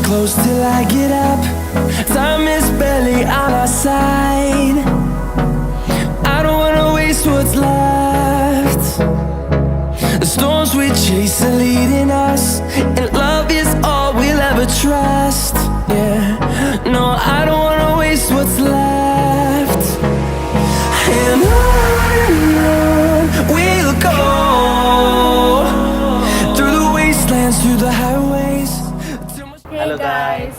close till I get up. Time is barely on our side. I don't wanna waste what's left. The storms we chase are leading us, and love is all we'll ever trust. Yeah, no, I don't wanna waste what's left. And on we'll go, through the wastelands, through the highways. Hey Hello guys,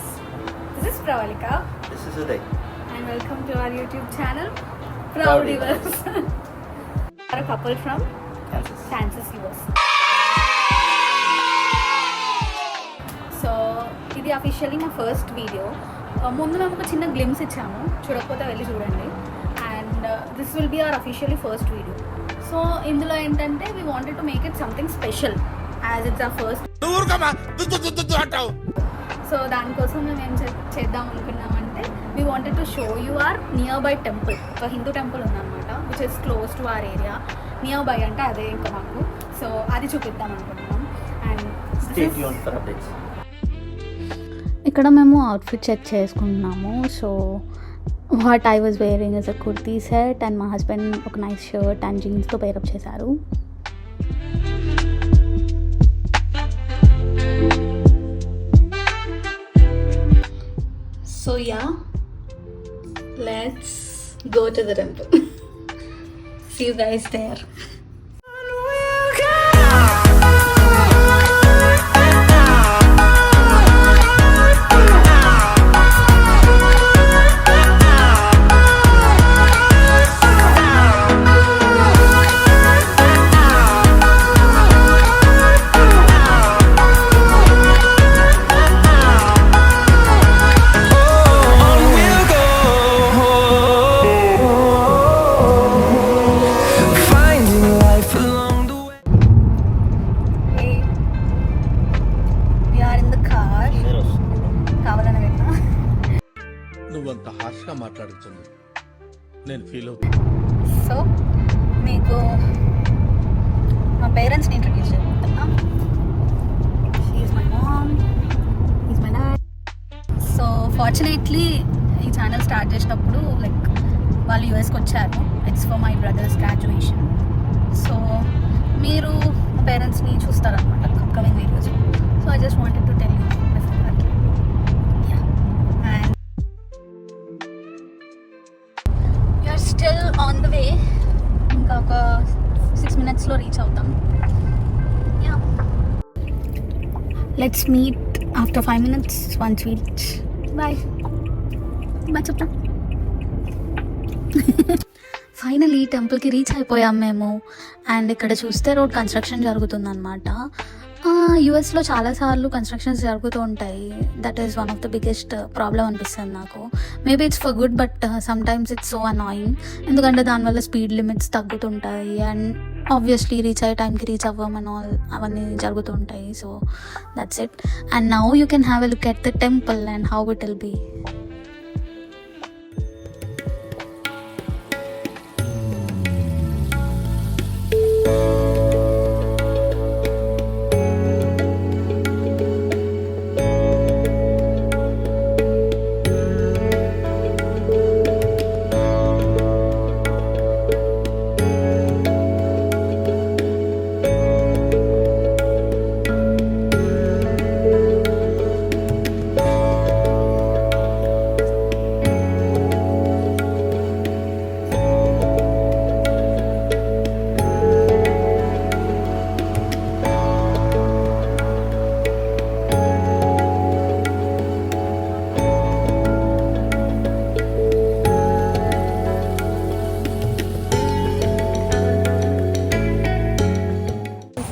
this is Pravalika This is Uday. and welcome to our YouTube channel, Proudivers. Proudivers. We are a couple from Kansas, US. So ఇది officially మా first video. ముందు మేము ఒక చిన్న glimpse ఇచ్చాము, చూడకపోతే వెళ్ళి చూడండి. And this will be our officially first video. So ఇందులో ఏంటంటే we wanted to make it something special as it's our first. So దానికోసం మేము ఏం చేద్దాం అనుకున్నామంటే we wanted to show you our nearby temple. ఒక హిందూ టెంపుల్ ఉందన్నమాట which is close to our area. Nearby అంటే అదే ఇంకా మాకు, సో అది చూపిద్దాం అనుకుంటున్నాం. And Stay tuned for updates. ఇక్కడ మేము అవుట్ఫిట్ చెక్ చేసుకుంటున్నాము. So what I was wearing is a kurti set and మా హస్బెండ్ ఒక నైస్ షర్ట్ అండ్ జీన్స్తో పేరప్ చేశారు. So yeah, let's go to the temple. See you guys there. నువ్వంత హార్ష్గా మాట్లాడుతుంది నేను ఫీల్ అవుతాను. సో మీకు మా పేరెంట్స్ని ఇంట్రడ్యూస్ చేయబోతున్నా. She is my mom, is my dad. So fortunately ఈ ఛానల్ స్టార్ట్ చేసినప్పుడు లైక్ వాళ్ళు యూఎస్కి వచ్చారు. It's for my brother's graduation. So మీరు మా పేరెంట్స్ని చూస్తారనమాట upcoming videos. So I just wanted to tell you before that. Yeah, and you're still on the way. ఇంకా ఒక 6 minutesలో రీచ్ అవుతాం. Yeah, let's meet after 5 minutes once we reach. Bye bye చెప్తాం. Finally టెంపుల్కి రీచ్ అయిపోయాం మేము. And ఇక్కడ చూస్తే రోడ్ కన్స్ట్రక్షన్ జరుగుతుందన్నమాట. యూఎస్లో చాలాసార్లు కన్స్ట్రక్షన్స్ జరుగుతూ ఉంటాయి. That is one of the biggest problem అనిపిస్తుంది నాకు. Maybe it's for good, but sometimes it's so annoying. ఎందుకంటే దానివల్ల స్పీడ్ లిమిట్స్ తగ్గుతుంటాయి అండ్ ఆబ్వియస్లీ రీచ్ అయ్యే టైంకి రీచ్ అవ్వమని అవన్నీ జరుగుతుంటాయి. So that's it. And now you can have a look at the temple and how it will be.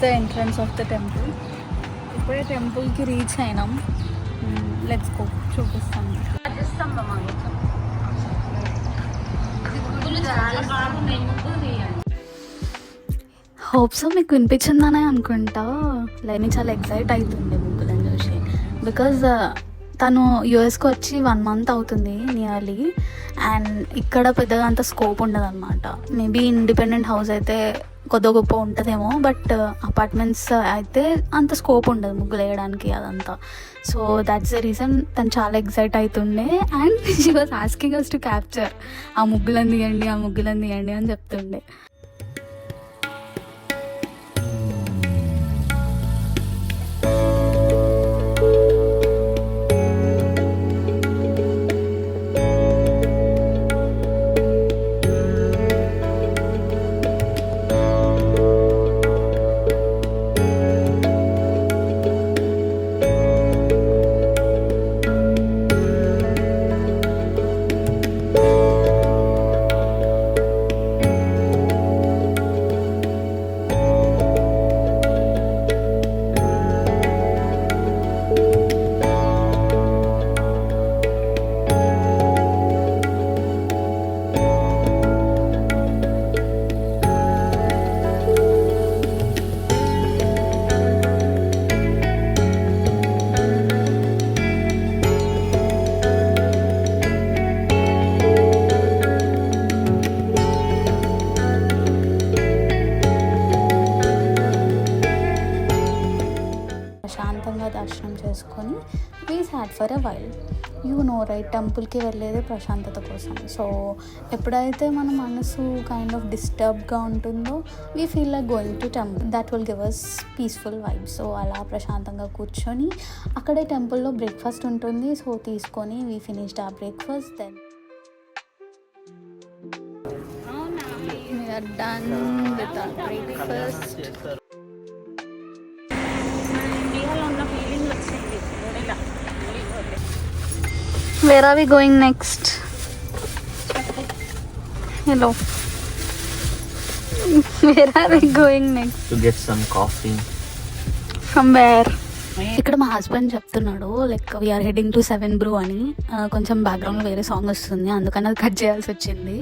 The entrance of the temple. ఇప్పుడే టెంపుల్కి రీచ్ అయినాం. లెట్స్ గో, చూపిస్తాను. హోప్స్ మీకు వినిపించిందనే అనుకుంటా. లైని చాలా ఎక్సైట్ అవుతుంది ముగ్గులని చూసి. బికాజ్ తను యూఎస్కి వచ్చి 1 month అవుతుంది నియర్లీ. అండ్ ఇక్కడ పెద్దగా అంత స్కోప్ ఉండదు అనమాట. మేబీ ఇండిపెండెంట్ హౌస్ అయితే కొద్ది గొప్ప ఉంటుందేమో, బట్ అపార్ట్మెంట్స్ అయితే అంత స్కోప్ ఉండదు ముగ్గులు వేయడానికి అదంతా. సో దట్స్ ద రీజన్ తను చాలా ఎక్సైట్ అవుతుండే. And she was asking us to capture, ఆ ముగ్గులను తీయండి ఆ ముగ్గులను తీయండి అని చెప్తుండే. ప్రశాంతంగా దర్శనం చేసుకొని we short for a while. You know right, టెంపుల్కి వెళ్ళేది ప్రశాంతత కోసం. సో ఎప్పుడైతే మన మనసు కైండ్ ఆఫ్ డిస్టర్బ్గా ఉంటుందో we feel like going to temple. That will give us peaceful vibe. So అలా ప్రశాంతంగా కూర్చొని అక్కడే టెంపుల్లో బ్రేక్ఫాస్ట్ ఉంటుంది. సో తీసుకొని వీ ఫినిష్డ్ ఆ breakfast. Then we are done with our breakfast. Where are we going next? Hello. Where are we going next? To get some coffee. From where? ఇక్కడ మా హస్బెండ్ చెప్తున్నాడు like we're heading to 7 Brew అని. కొంచెం బ్యాక్గ్రౌండ్లో వేరే song వస్తుంది, అందుకని అది కట్ చేయాల్సి వచ్చింది.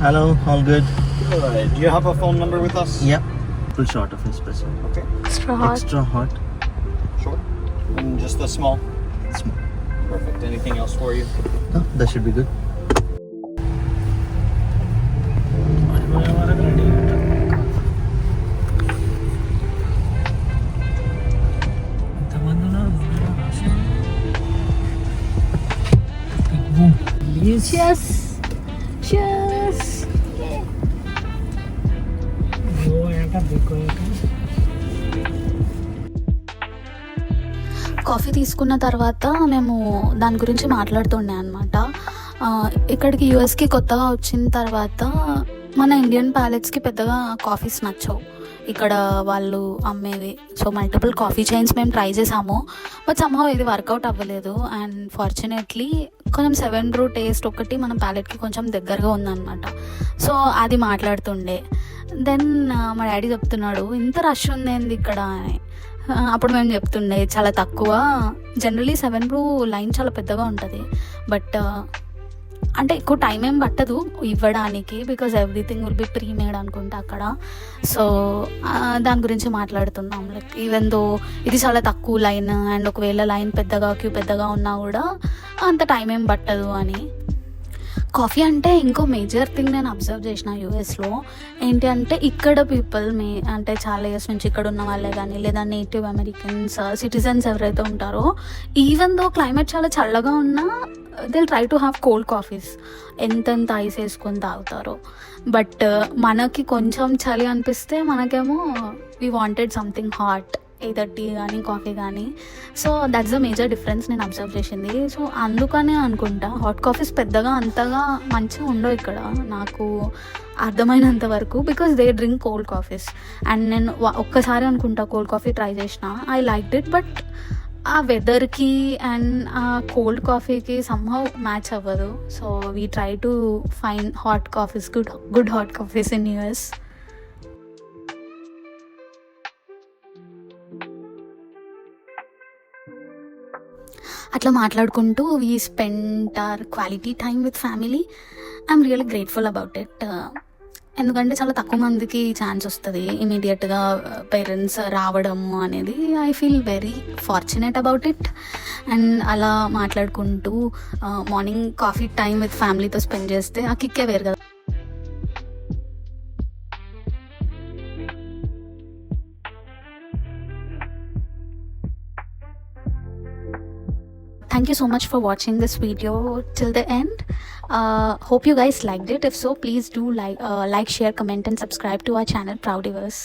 Hello, all good? Good. Do you have a phone number with us? Yep. Full shot of espresso. Okay. Extra hot. Extra hot. Sure. And just the small? Small. Perfect. Anything else for you? No, that should be good. Cheers. Cheers. Coffee తీసుకున్న తర్వాత మేము దాని గురించి మాట్లాడుతుండే అనమాట. ఇక్కడికి యూఎస్కి కొత్తగా వచ్చిన తర్వాత మన ఇండియన్ ప్యాలెట్స్కి పెద్దగా కాఫీస్ నచ్చవు ఇక్కడ వాళ్ళు అమ్మేవి. సో మల్టిపుల్ కాఫీ చైన్స్ మేము ట్రై చేసాము, బట్ సమ్హౌ ఇది వర్కౌట్ అవ్వలేదు. అండ్ ఫార్చునేట్లీ కొంచెం 7 Brew టేస్ట్ ఒకటి మన ప్యాలెట్కి కొంచెం దగ్గరగా ఉందన్నమాట. సో అది మాట్లాడుతుండే. దెన్ మా డాడీ చెప్తున్నాడు ఇంత రష్ ఉందేంది ఇక్కడ అని. అప్పుడు మేము చెప్తుండే చాలా తక్కువ, జనరలీ 7 Brew లైన్ చాలా పెద్దగా ఉంటుంది, బట్ అంటే ఎక్కువ టైం ఏం పట్టదు ఇవ్వడానికి, because everything will be pre made అనుకుంటా అక్కడ. సో దాని గురించి మాట్లాడుతున్నాం. లైక్ ఈవెన్ దో ఇది చాలా తక్కువ లైన్ అండ్ ఒకవేళ లైన్ పెద్దగా క్యూ పెద్దగా ఉన్నా కూడా అంత టైం ఏం పట్టదు అని. కాఫీ అంటే ఇంకో మేజర్ థింగ్ నేను అబ్జర్వ్ చేసిన యూఎస్లో ఏంటి అంటే ఇక్కడ పీపుల్ అంటే చాలా ఇయర్స్ నుంచి ఇక్కడ ఉన్న వాళ్ళే కానీ లేదా నేటివ్ అమెరికన్స్ సిటిజన్స్ ఎవరైతే ఉంటారో ఈవెన్ దో క్లైమేట్ చాలా చల్లగా ఉన్నా they try to have cold coffees, ఎంతెంత ఐస్ వేసుకొని తాగుతారో. బట్ మనకి కొంచెం చలి అనిపిస్తే మనకేమో we wanted something hot, either tea కానీ కాఫీ కానీ. So that's the major difference నేను అబ్జర్వ్ చేసింది. సో అందుకనే అనుకుంటా హాట్ కాఫీస్ పెద్దగా అంతగా మంచిగా ఉండవు ఇక్కడ నాకు అర్థమైనంత వరకు, because they drink cold coffees. And నేను ఒక్కసారి అనుకుంటా కోల్డ్ కాఫీ ట్రై చేసిన, ఐ లైక్డ్ ఇట్, బట్ ఆ వెదర్కి అండ్ ఆ కోల్డ్ కాఫీకి సమ్హౌ మ్యాచ్ అవ్వదు. So we try to find hot coffees, good hot coffees in US. అట్లా మాట్లాడుకుంటూ we spend our quality time with family. I'm really grateful about it. ఎందుకంటే చాలా తక్కువ మందికి ఛాన్స్ వస్తుంది ఇమీడియట్గా పేరెంట్స్ రావడము అనేది. I feel very fortunate about it. And అలా మాట్లాడుకుంటూ మార్నింగ్ కాఫీ టైం విత్ ఫ్యామిలీతో స్పెండ్ చేస్తే ఆ కిక్కే వేరు కదా. Thank you so much for watching this video till the end. Hope you guys liked it. If so, please do like, share, comment and subscribe to our channel Proudiverse.